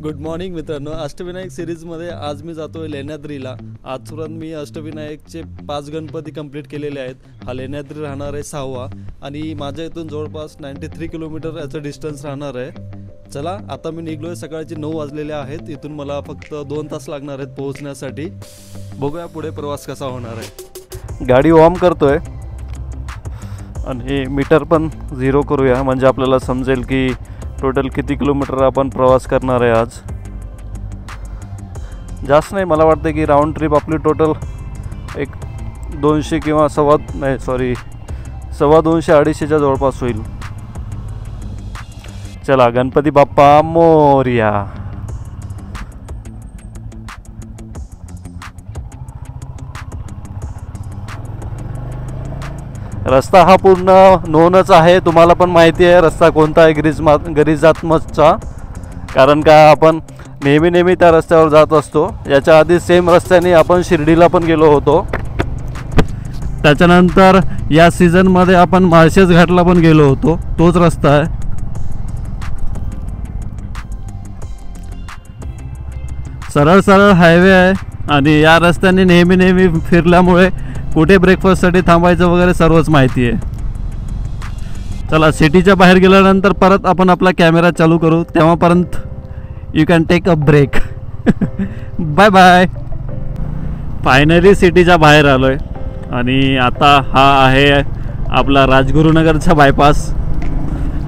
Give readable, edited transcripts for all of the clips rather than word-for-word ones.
Good morning मित्रांनो, अष्टविनायक सिरीजमध्ये आज मी जातोय लेण्याद्रीला. आजपर्यंत मी अष्टविनायकचे 5 गणपती कंप्लीट केलेले आहेत. हा लेण्याद्री राहणार आहे 6वा आणि माझ्या इथून जवळपास 93 किलोमीटर याचं डिस्टन्स राहणार आहे. चला आता मी निघलोय. सकाळचे 9 वाजलेले आहेत. इथून मला फक्त 2 तास लागणार आहेत पोहोचण्यासाठी. बघूया पुढे प्रवास कसा होणार आहे. गाडी वॉर्म करतोय आणि मीटर पण 0 करूया, म्हणजे आपल्याला समजेल की टोटल किती किलोमीटर आपण प्रवास करणार आहे. आज जास्त नाही, मला वाटतं की राऊंड ट्रिप आपली टोटल एक 200 किंवा 250-250च्या जवळपास होईल. चला, गणपती बाप्पा मोरया. रस्ता हा पूर्ण नोनच आहे. तुम्हाला पण माहिती आहे रस्ता कोणता आहे, गिरिजात्मजचा. कारण का आपण नेहमी त्या रस्त्यावर जात असतो. याच्या आधी सेम रस्त्याने आपण शिर्डीला पण गेलो होतो. त्याच्यानंतर या सीझनमध्ये आपण माळशेज घाटला पण गेलो होतो. तोच रस्ता आहे. सरळ हायवे आहे आणि या रस्त्याने नेहमी फिरल्यामुळे कुठे ब्रेकफास्टसाठी थांबायचं वगैरे सर्वच माहिती आहे. चला, सिटीच्या बाहेर गेल्यानंतर परत आपण आपला कॅमेरा चालू करू. तेव्हापर्यंत you can take a break. Bye bye. Finally सिटीच्या बाहेर आलो आहे आणि आता हा आहे आपला राजगुरुनगरचा बायपास.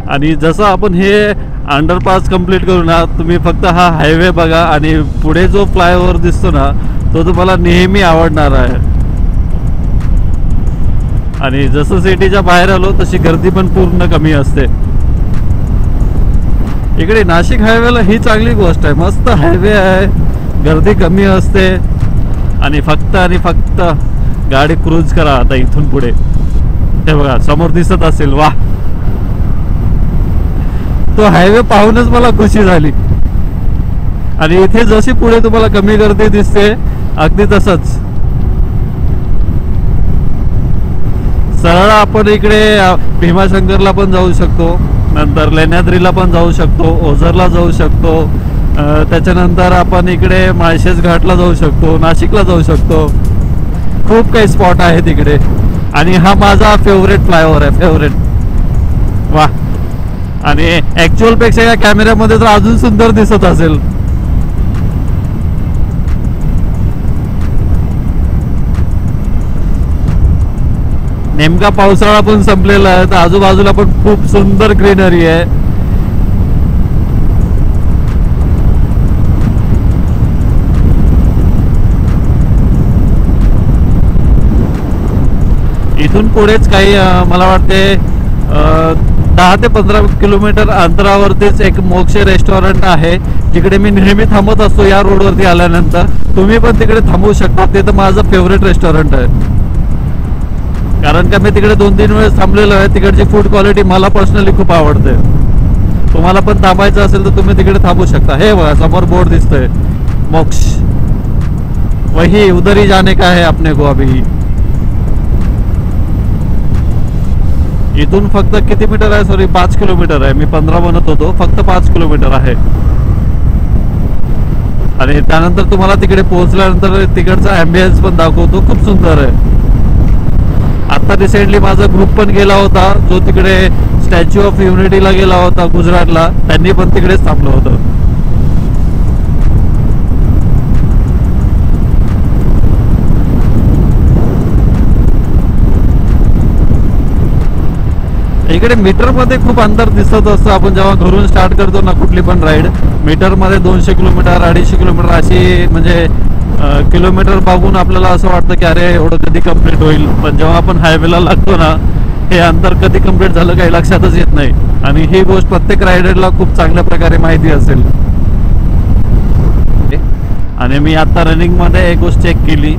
आणि जसं आपण हे अंडरपास कंप्लीट करू ना, तुम्ही फक्त हा हायवे बघा आणि पुढे जो फ्लायओव्हर दिसतो ना, तो तुम्हाला नेहमी आवडणार आहे. आणि जसं सिटीच्या बाहेर आलो तशी गर्दी पण पूर्ण कमी असते. इकडे नाशिक हायवेला ही चांगली गोष्ट आहे. मस्त हायवे आहे, गर्दी कमी असते आणि फक्त गाडी क्रूज करा. आता इथून पुढे हे बघा समोर दिसत असेल, वाह, तो हायवे पाहूनच मला खुशी झाली. आणि इथे जशी पुढे तुम्हाला कमी गर्दी दिसते, अगदी तसंच सरळ आपण इकडे भीमाशंकरला पण जाऊ शकतो, नंतर लेण्याद्रीला पण जाऊ शकतो, ओझरला जाऊ शकतो, त्याच्यानंतर आपण इकडे माळशेज घाटला जाऊ शकतो, नाशिकला जाऊ शकतो. खूप काही स्पॉट आहेत इकडे. आणि हा माझा फेवरेट फ्लायओव्हर आहे, फेवरेट. वा. आणि ॲक्च्युअल पेक्षा या कॅमेऱ्यामध्ये तर अजून सुंदर दिसत असेल. नेमका पावसाळा पण संपलेला आहे, तर आजूबाजूला पण खूप सुंदर ग्रीनरी आहे. इथून पुढेच काही मला वाटते 10 ते 15 किलोमीटर अंतरावरतीच एक मोक्ष रेस्टॉरंट आहे, जिकडे मी नेहमी थांबत असतो. या रोडवरती आल्यानंतर तुम्ही पण तिकडे थांबू शकता. ते तर माझं फेवरेट रेस्टॉरंट आहे. कारण का मी तिकडे 2-3 वेळेस थांबलेलो आहे. तिकडची फूड क्वालिटी मला पर्सनली खूप आवडते. तुम्हाला पण थांबायचं असेल तर तुम्ही तिकडे थांबू शकता. हे बघा समोर बोर्ड दिसतोय, मोक्ष. वही उधर ही जाने का है अपने को अभी. इथून फक्त किती मीटर आहे, सॉरी 5 किलोमीटर आहे. मी 15 म्हणत होतो, फक्त 5 किलोमीटर आहे. आणि त्यानंतर तुम्हाला तिकडे पोहोचल्यानंतर तिकडचा ॲम्बियन्स पण दाखवतो, खूप सुंदर आहे. आता रिसेंटली माझा ग्रुप पण गेला होता, जो तिकडे स्टॅच्यू ऑफ युनिटीला गेला होता गुजरातला. त्यांनी पण तिकडेच थांबलं होतं. इकडे मीटरमध्ये खूप अंतर दिसत असतं. आपण जेव्हा घरून स्टार्ट करतो ना कुठली पण राईड, मीटरमध्ये 200 किलोमीटर 250 किलोमीटर अशी म्हणजे किलोमीटर बघून आपल्याला असं वाटतं की अरे एवढं कधी कंप्लीट होईल. पण जेव्हा आपण हायवेला लागतो ना, हे अंतर कधी कंप्लीट झालं काही लक्षातच येत नाही. आणि ही गोष्ट प्रत्येक रायडरला खूप चांगल्या प्रकारे माहिती असेल. आणि मी आता रनिंगमध्ये एक गोष्ट चेक केली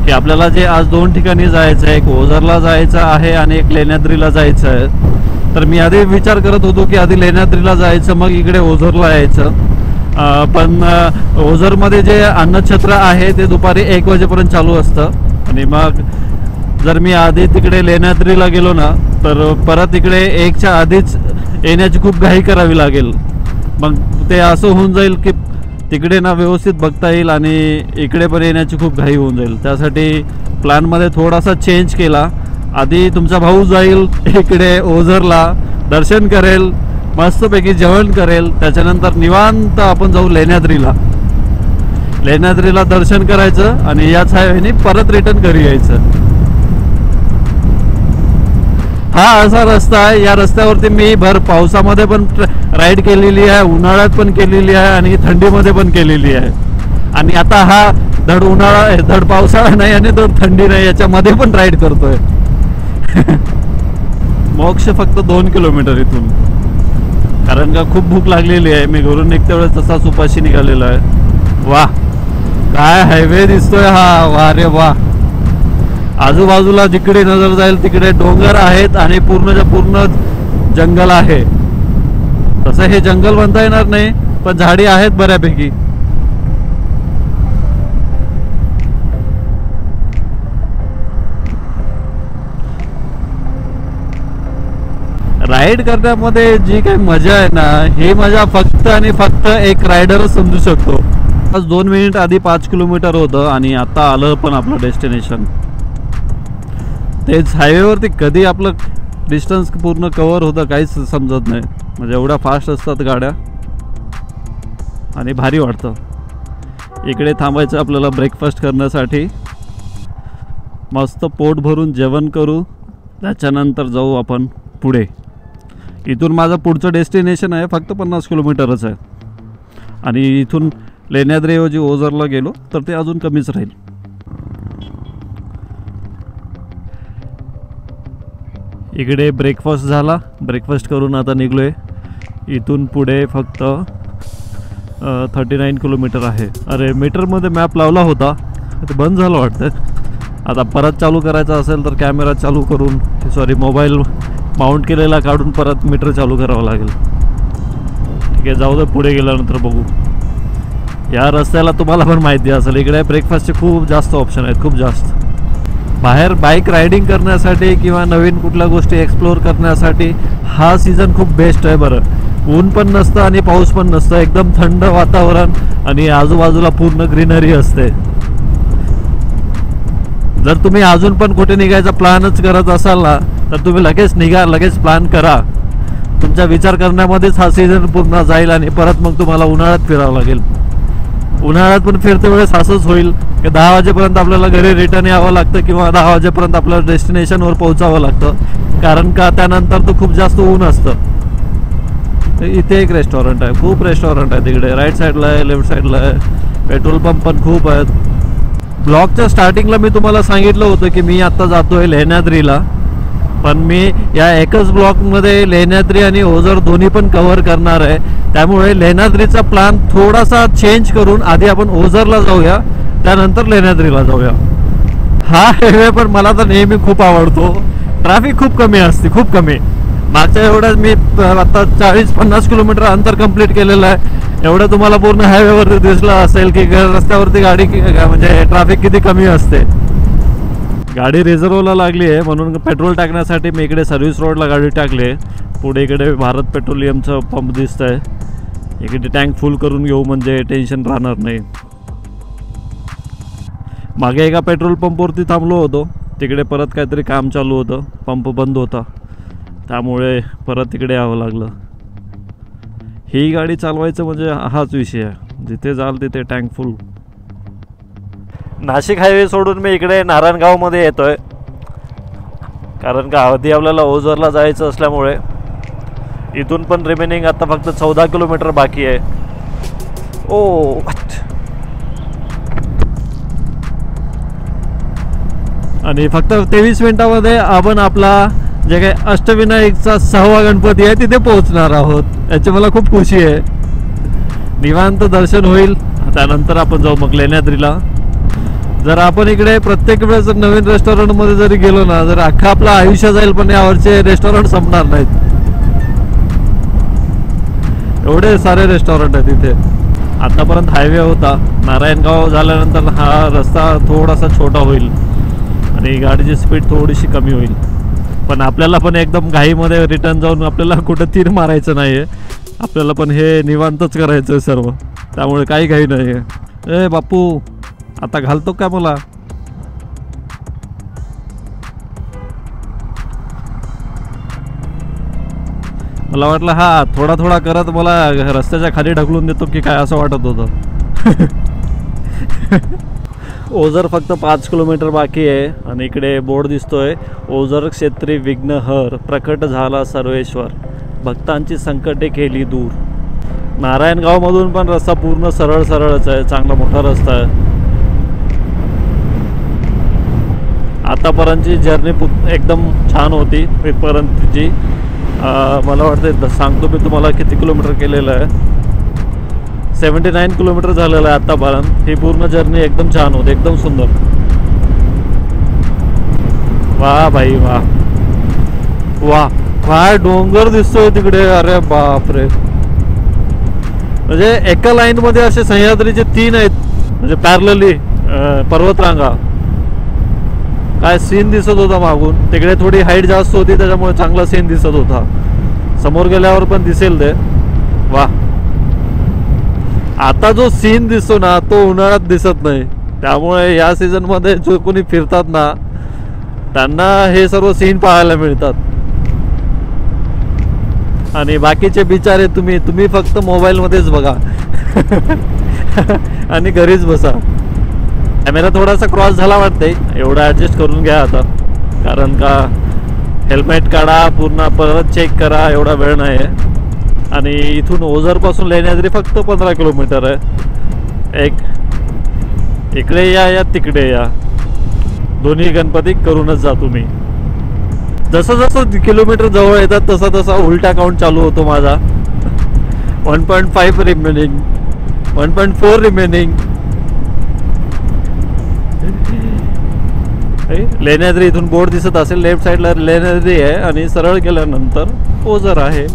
की आपल्याला जे आज 2 ठिकाणी जायचं आहे, एक ओझरला जायचं आहे आणि एक लेण्याद्रीला जायचं आहे. तर मी आधी विचार करत होतो की आधी लेण्याद्रीला जायचं, मग इकडे ओझरला यायचं. पण ओझरमध्ये जे अन्नछत्र आहे ते दुपारी 1 वाजेपर्यंत चालू असतं. आणि मग जर मी आधी तिकडे लेण्याद्रीला गेलो ना, तर परत इकडे 1च्या आधीच येण्याची खूप घाई करावी लागेल. मग ते असं होऊन जाईल की तिकडे ना व्यवस्थित बघता येईल आणि इकडे पण येण्याची खूप घाई होऊन जाईल. त्यासाठी प्लॅनमध्ये थोडासा चेंज केला. आधी तुमचा भाऊ जाईल इकडे ओझरला, दर्शन करेल, मस्तपैकी जेवण करेल, त्याच्यानंतर निवांत आपण जाऊ लेण्याद्रीला. लेण्याद्रीला दर्शन करायचं आणि याच हायवेने परत रिटर्न घरी यायचं. हा असा रस्ता आहे. या रस्त्यावरती मी भर पावसामध्ये पण राईड केलेली आहे, उन्हाळ्यात पण केलेली आहे आणि थंडीमध्ये पण केलेली आहे. आणि आता हा धड उन्हाळा आहे, धड पावसाळा नाही आणि धड थंडी नाही, याच्यामध्ये पण राईड करतोय. मोक्ष फक्त 2 किलोमीटर इथून, कारण का खूप भूक लागलेली आहे. मी घरून निघते वेळेस तसाच उपाशी निघालेला आहे. वा काय हायवे दिसतोय हा, वा रे वा. आजूबाजूला जिकडे नजर जाईल तिकडे डोंगर आहेत आणि पूर्णच्या पूर्ण जंगल आहे. तसं हे जंगल म्हणता येणार नाही, पण झाडी आहेत बऱ्यापैकी. राईड करण्यामध्ये जी काही मजा आहे ना, ही मजा फक्त आणि फक्त एक रायडरच समजू शकतो. आज 2 मिनिट आधी 5 किलोमीटर होतं आणि आता आलं पण आपलं डेस्टिनेशन. तेच हायवेवरती कधी आपलं डिस्टन्स पूर्ण कव्हर होतं काहीच समजत नाही. म्हणजे एवढ्या फास्ट असतात गाड्या आणि भारी वाटतं. इकडे थांबायचं आपल्याला ब्रेकफास्ट करण्यासाठी. मस्त पोट भरून जेवण करू, त्याच्यानंतर जाऊ आपण पुढे. इथून माझं पुढचं डेस्टिनेशन आहे फक्त 50 किलोमीटरच आहे आणि इथून लेण्याद्रीऐवजी ओझरला गेलो तर ते अजून कमीच राहील. इकडे ब्रेकफास्ट झाला, ब्रेकफास्ट करून आता निघलो आहे. इथून पुढे फक्त 39 किलोमीटर आहे. अरे मीटरमध्ये मॅप लावला होता, ते बंद झालं वाटतं. आता परत चालू करायचा असेल तर कॅमेरा चालू करून, सॉरी मोबाईल माउंट केलेला काढून परत मीटर चालू करावं लागेल. ठीक आहे, जाऊ दे, पुढे गेल्यानंतर बघू. या रस्त्याला तुम्हाला पण माहिती असेल, इकडे ब्रेकफास्टचे खूप जास्त ऑप्शन आहेत, खूप जास्त. बाहेर बाईक रायडिंग करण्यासाठी किंवा नवीन कुठल्या गोष्टी एक्सप्लोअर करण्यासाठी हा सीझन खूप बेस्ट आहे. बरं, ऊन पण नसतं आणि पाऊस पण नसतं, एकदम थंड वातावरण आणि आजूबाजूला पूर्ण ग्रीनरी असते. जर तुम्ही अजून पण कुठे निघायचा प्लॅनच करत असाल ना, तर तुम्ही लगेच निघा, लगेच प्लॅन करा. तुमच्या विचार करण्यामध्येच हा सीझन पूर्ण जाईल आणि परत मग तुम्हाला उन्हाळ्यात फिरावं लागेल. उन्हाळ्यात पण फिरते वेळेस असंच होईल की 10 वाजेपर्यंत आपल्याला घरी रिटर्न यावं लागतं किंवा 10 वाजेपर्यंत आपल्या डेस्टिनेशनवर पोहोचावं लागतं, कारण का त्यानंतर तर खूप जास्त ऊन असतं. इथे एक रेस्टॉरंट आहे, खूप रेस्टॉरंट आहे तिकडे, राईट साईडला आहे, लेफ्ट साईडला आहे. पेट्रोल पंप पण खूप आहेत. ब्लॉगच्या स्टार्टिंगला मी तुम्हाला सांगितलं होतं की मी आत्ता जातोय लेण्याद्रीला, पण मी या एकच ब्लॉकमध्ये लेण्याद्री आणि ओझर दोन्ही पण कव्हर करणार आहे. त्यामुळे लेण्याद्रीचा प्लॅन थोडासा चेंज करून आधी आपण ओझरला जाऊया, त्यानंतर लेण्याद्रीला जाऊया. हा हायवे पण मला तर नेहमी खूप आवडतो. ट्रॅफिक खूप कमी असते, खूप कमी. मागच्या एवढ्याच मी आता 40-50 किलोमीटर अंतर कंप्लीट केलेलं आहे. एवढं तुम्हाला पूर्ण हायवेवरती दिसलं असेल की रस्त्यावरती गाडी म्हणजे ट्रॅफिक किती कमी असते. गाडी रिझर्वला लागली आहे म्हणून पेट्रोल टाकण्यासाठी मी इकडे सर्व्हिस रोडला गाडी टाकली आहे. पुढे इकडे भारत पेट्रोलियमचं पंप दिसत आहे. इकडे टँक फुल करून घेऊ म्हणजे टेन्शन राहणार नाही. मागे एका पेट्रोल पंपवरती थांबलो होतो, तिकडे परत काहीतरी काम चालू होतं, पंप बंद होता, त्यामुळे परत तिकडे यावं लागलं. ही गाडी चालवायचं म्हणजे हाच विषय आहे, जिथे जाल तिथे टँक फुल. नाशिक हायवे सोडून मी इकडे नारायणगावमध्ये येतोय, कारण का आधी आपल्याला ओझरला जायचं असल्यामुळे. इथून पण रिमेनिंग आता फक्त 14 किलोमीटर बाकी आहे. ओ आणि फक्त 23 मिनिटामध्ये आपण आपला जे काही अष्टविनायकचा 6वा गणपती आहे तिथे पोहोचणार आहोत. याची मला खूप खुशी आहे. निवांत दर्शन होईल, त्यानंतर आपण जाऊ मग लेण्याद्रीला. जर आपण इकडे प्रत्येक वेळेस नवीन रेस्टॉरंटमध्ये जरी गेलो ना, जर अख्खा आपलं आयुष्य जाईल, पण यावरचे रेस्टॉरंट संपणार नाहीत. एवढे सारे रेस्टॉरंट आहेत इथे. आतापर्यंत हायवे होता, नारायणगाव झाल्यानंतर हा रस्ता थोडासा छोटा होईल आणि गाडीची स्पीड थोडीशी कमी होईल. पण आपल्याला पण एकदम घाईमध्ये रिटर्न जाऊन आपल्याला कुठं तीर मारायचं नाही आहे. आपल्याला पण हे निवांतच करायचं आहे सर्व, त्यामुळे काही घाई नाही आहे. ए बापू, आता घालतो का मला? मला वाटलं हा थोडा थोडा करत मला रस्त्याच्या खाली ढकलून देतो की काय, असं वाटत होतं. ओझर फक्त 5 किलोमीटर बाकी आहे आणि इकडे बोर्ड दिसतोय, ओझर क्षेत्री विघ्नहर, प्रकट झाला सर्वेश्वर, भक्तांची संकटे केली दूर. नारायणगावमधून पण रस्ता पूर्ण सरळ सरळच आहे, चांगला मोठा रस्ता आहे. आतापर्यंतची जर्नी एकदम छान होती इथपर्यंतची. मला वाटतं सांगतो मी तुम्हाला किती किलोमीटर केलेलं आहे. 79 किलोमीटर झालेलं आहे आत्तापर्यंत. ही पूर्ण जर्नी एकदम छान होती, एकदम सुंदर. वाह भाई वाह वाह, काय डोंगर दिसतोय तिकडे. अरे बापरे, म्हणजे एका लाईन मध्ये असे सह्याद्रीचे 3 आहेत, म्हणजे पॅरलली पर्वतरांगा. काय सीन दिसत होता मागून. तिकडे थोडी हाईट जास्त होती त्याच्यामुळे चांगला सीन दिसत होता. समोर गेल्यावर पण दिसेल ते. वाह, आता जो सीन दिसतो ना तो उन्हाळ्यात दिसत नाही. त्यामुळे या सीझन मध्ये जो कोणी फिरतात ना त्यांना हे सर्व सीन पाहायला मिळतात. आणि बाकीचे बिचारे तुम्ही फक्त मोबाईल मध्येच बघा आणि घरीच बसा. कॅमेरा थोडासा क्रॉस झाला वाटतंय, एवढं ॲडजस्ट करून घ्या आता. कारण का हेल्मेट काढा, पूर्ण परत चेक करा, एवढा वेळ नाही आहे. आणि इथून ओझरपासून लेण्याद्री फक्त 15 किलोमीटर आहे. इकडे या तिकडे या, दोन्ही गणपती करूनच जा तुम्ही. जसं जसं किलोमीटर जवळ येतात तसा तसा उलटा काउंट चालू होतो माझा. 1.5 रिमेनिंग, 1.4 रिमेनिंग. लेण्याद्री इथून बोर्ड दिसत असेल, लेफ्ट साइडला लेण्याद्री आहे आणि सरळ गेल्यानंतर ओझर आहे.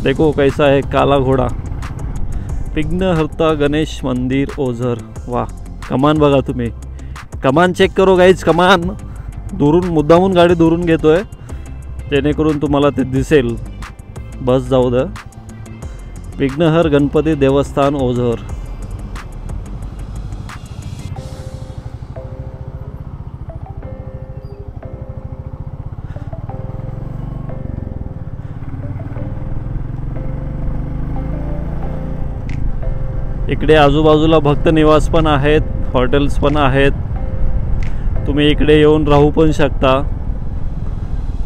देखो कैसा है काला घोडा. विघ्नहर्ता गणेश मंदिर ओझर. वाह, कमान बघा तुम्ही, कमान चेक करो गाईज. कमान दुरून मुद्दामून गाडी दुरून घेतोय जेणेकरून तुम्हाला ते दिसेल. बस जाऊ द्या. विघ्नहर गणपती देवस्थान ओझर. इकडे आजूबाजूला भक्त निवास पण आहेत, हॉटेल्स पण आहेत. तुम्ही इकडे येऊन राहू पण शकता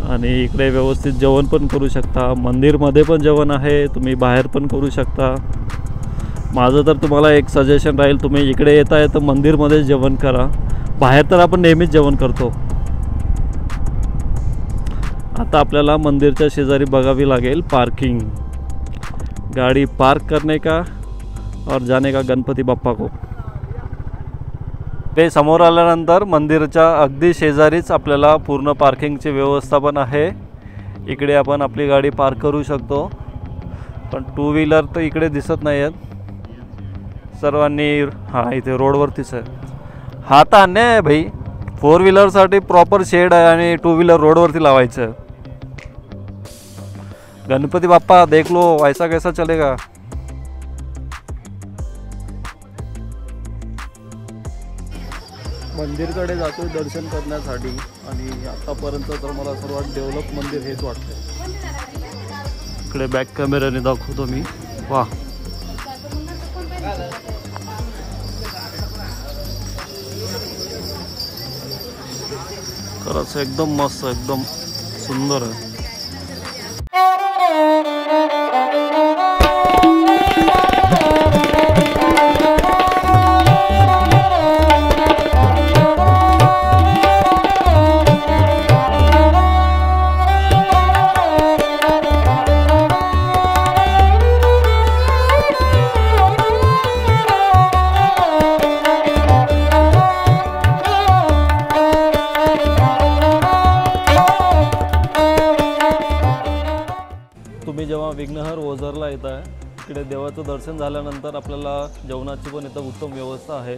आणि इकडे व्यवस्थित जेवण पण करू शकता. मंदिरमध्ये पण जेवण आहे, तुम्ही बाहेर पण करू शकता. माझं तर तुम्हाला एक सजेशन राहील, तुम्ही इकडे येताय तर मंदिरमध्ये जेवण करा. बाहेर तर आपण नेहमीच जेवण करतो. आता आपल्याला मंदिरच्या शेजारी बघावी लागेल पार्किंग. गाडी पार्क करणे का और जाने का गणपती बाप्पा को. ते समोर आल्यानंतर मंदिरच्या अगदी शेजारीच आपल्याला पूर्ण पार्किंगची व्यवस्था पण आहे. इकडे आपण आपली गाडी पार्क करू शकतो. पण 2 व्हीलर तर इकडे दिसत नाही आहेत सर्वांनी. हां, इथे रोडवरतीच आहे. हा तर अन्याय आहे भाई. 4 व्हीलरसाठी प्रॉपर शेड आहे आणि 2 व्हीलर रोडवरती लावायचं आहे. गणपती बाप्पा देख लो ऐसा कैसा चलेगा. मंदिरकडे जातो दर्शन करण्यासाठी आणि आतापर्यंत तर मला सर्वात डेव्हलप मंदिर हेच वाटतं. इकडे बॅक कॅमेऱ्याने दाखवतो मी. वाह, खरंच एकदम मस्त, एकदम सुंदर आहे. तुम्ही जेव्हा विघ्नहर ओझरला येत आहे इकडे देवाचं दर्शन झाल्यानंतर आपल्याला जेवणाची पण इथं उत्तम व्यवस्था आहे.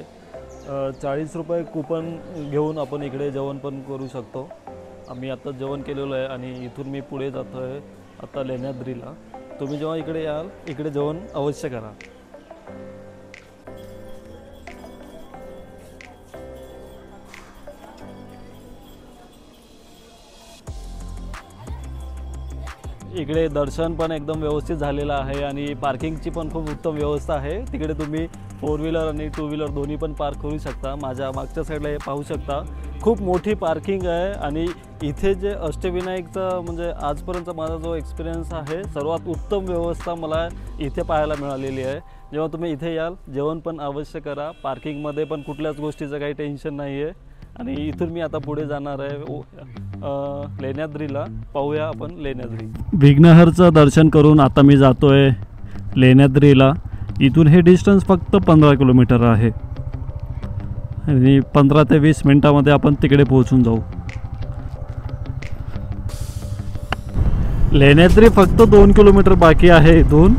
40 रुपये कूपन घेऊन आपण इकडे जेवण पण करू शकतो. आम्ही आता जेवण केलेलं आहे आणि इथून मी पुढे जातो आहे आता लेण्याद्रीला. तुम्ही जेव्हा इकडे याल इकडे जेवण अवश्य करा. इकडे दर्शन पण एकदम व्यवस्थित झालेलं आहे आणि पार्किंगची पण खूप उत्तम व्यवस्था आहे. तिकडे तुम्ही 4 व्हीलर आणि 2 व्हीलर दोन्ही पण पार्क करू शकता. माझ्या मागच्या साईडला हे पाहू शकता, खूप मोठी पार्किंग आहे. आणि इथे जे अष्टविनायकचं म्हणजे आजपर्यंत माझा जो एक्सपिरियन्स आहे सर्वात उत्तम व्यवस्था मला इथे पाहायला मिळालेली आहे. जेव्हा तुम्ही इथे याल जेवण पण अवश्य करा. पार्किंगमध्ये पण कुठल्याच गोष्टीचं काही टेन्शन नाही आहे. आणि इथून मी आता पुढे जाणार आहे लेण्याद्रीला. पाहूया आपण लेण्याद्री. विघ्नहरचं दर्शन करून आता मी जातोय लेण्याद्रीला. इथून हे डिस्टन्स फक्त 15 किलोमीटर आहे आणि 15 ते 20 मिनिटामध्ये आपण तिकडे पोहोचून जाऊ. लेण्याद्री फक्त 2 किलोमीटर बाकी आहे इथून.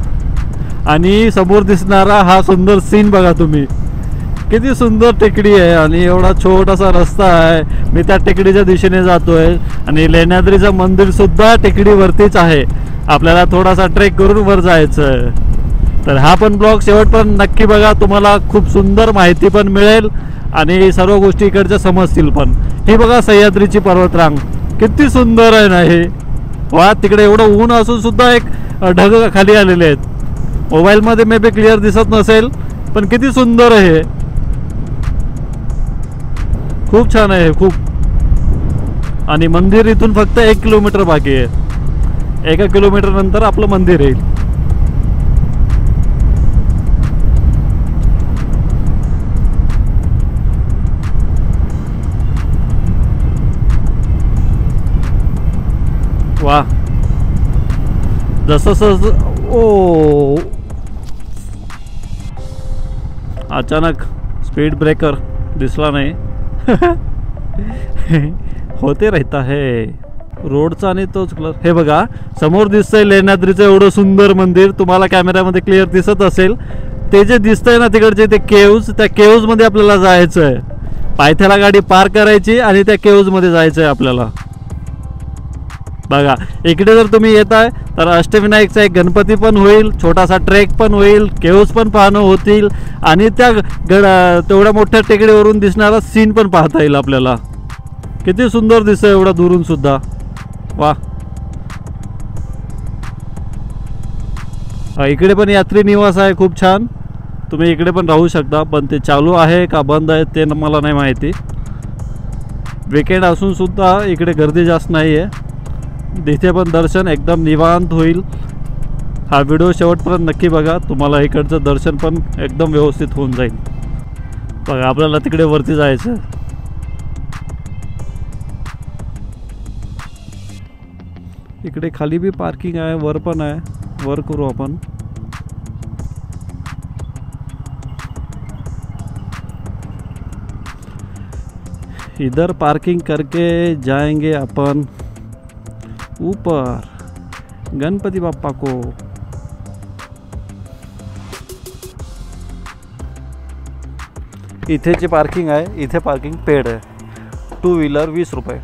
आणि समोर दिसणारा हा सुंदर सीन बघा तुम्ही, किती सुंदर टेकडी आहे आणि एवढा छोटासा रस्ता आहे. मी त्या टेकडीच्या दिशेने जातोय आणि लेण्याद्रीचं मंदिर सुद्धा टेकडीवरतीच आहे. आपल्याला थोडासा ट्रेक करून वर जायचं आहे. तर हा पण ब्लॉग शेवटपर्यंत नक्की बघा. तुम्हाला खूप सुंदर माहिती पण मिळेल आणि सर्व गोष्टी इकडच्या समजतील पण. ही बघा सह्याद्रीची पर्वतरांग किती सुंदर आहे ना हे. वा, तिकडे एवढं ऊन असून सुद्धा एक ढग खाली आलेले आहेत. मोबाईलमध्ये मे बी क्लिअर दिसत नसेल पण किती सुंदर आहे. खूप छान आहे खूप. आणि मंदिर इथून फक्त 1 किलोमीटर बाकी आहे. 1 किलोमीटर नंतर आपलं मंदिर येईल. वा, जसं ओ अचानक स्पीड ब्रेकर दिसला नाही. होते रहता है रोडचा आणि तोच कलर. हे बघा समोर दिसतंय लेण्याद्रीचं एवढं सुंदर मंदिर. तुम्हाला कॅमेऱ्यामध्ये क्लिअर दिसत असेल. ते जे दिसतंय ना तिकडचे ते केव्ज, त्या केव्जमध्ये आपल्याला जायचं आहे. पायथ्याला गाडी पार्क करायची आणि त्या केव्जमध्ये जायचं आहे आपल्याला. बघा इकडे जर तुम्ही येताय तर अष्टविनायकचा एक गणपती पण होईल, छोटासा ट्रेक पण होईल, केव्ज पण पाहणं होतील आणि त्या तेवढ्या मोठ्या टेकडीवरून दिसणारा सीन पण पाहता येईल आपल्याला. किती सुंदर दिसतंय एवढा दुरून सुद्धा. वा, इकडे पण यात्री निवास आहे खूप छान. तुम्ही इकडे पण राहू शकता पण ते चालू आहे का बंद आहे ते मला नाही माहिती. वीकेंड असून सुद्धा इकडे गर्दी जास्त नाही आहे. तिथे पण दर्शन एकदम निवांत होईल. हा व्हिडिओ शेवटपर्यंत नक्की बघा. तुम्हाला इकडचं दर्शन पण एकदम व्यवस्थित होऊन जाईल. बघा आपल्याला तिकडे वरती जायचं. इकडे खाली बी पार्किंग आहे, वर पण आहे. वर करू आपण. इधर पार्किंग करके जाएंगे अपन ऊपर गणपति बाप्पा को. इथे जी पार्किंग आहे इथे पार्किंग पेड आहे. 2 व्हीलर 20 रुपये.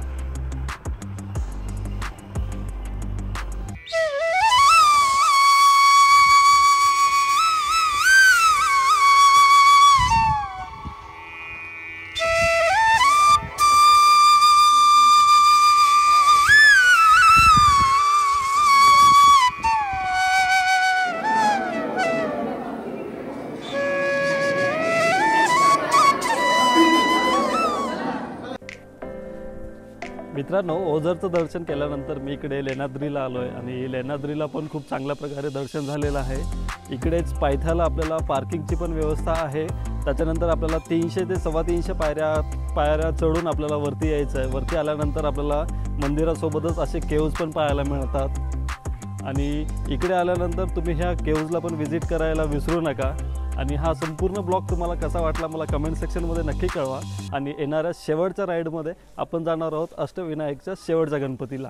मित्रांनो, ओझरचं दर्शन केल्यानंतर मी इकडे लेण्याद्रीला आलो आहे आणि लेण्याद्रीला पण खूप चांगल्या प्रकारे दर्शन झालेलं आहे. इकडेच पायथ्याला आपल्याला पार्किंगची पण व्यवस्था आहे. त्याच्यानंतर आपल्याला 300 ते 350 पायऱ्या चढून आपल्याला वरती यायचं आहे. वरती आल्यानंतर आपल्याला मंदिरासोबतच असे केव्ज पण पाहायला मिळतात. आणि इकडे आल्यानंतर तुम्ही ह्या केव्जला पण व्हिजिट करायला विसरू नका. आणि हा संपूर्ण ब्लॉग तुम्हाला कसा वाटला मला कमेंट सेक्शनमध्ये नक्की कळवा. आणि येणाऱ्या शेवटच्या राईडमध्ये आपण जाणार आहोत अष्टविनायकच्या शेवटच्या गणपतीला.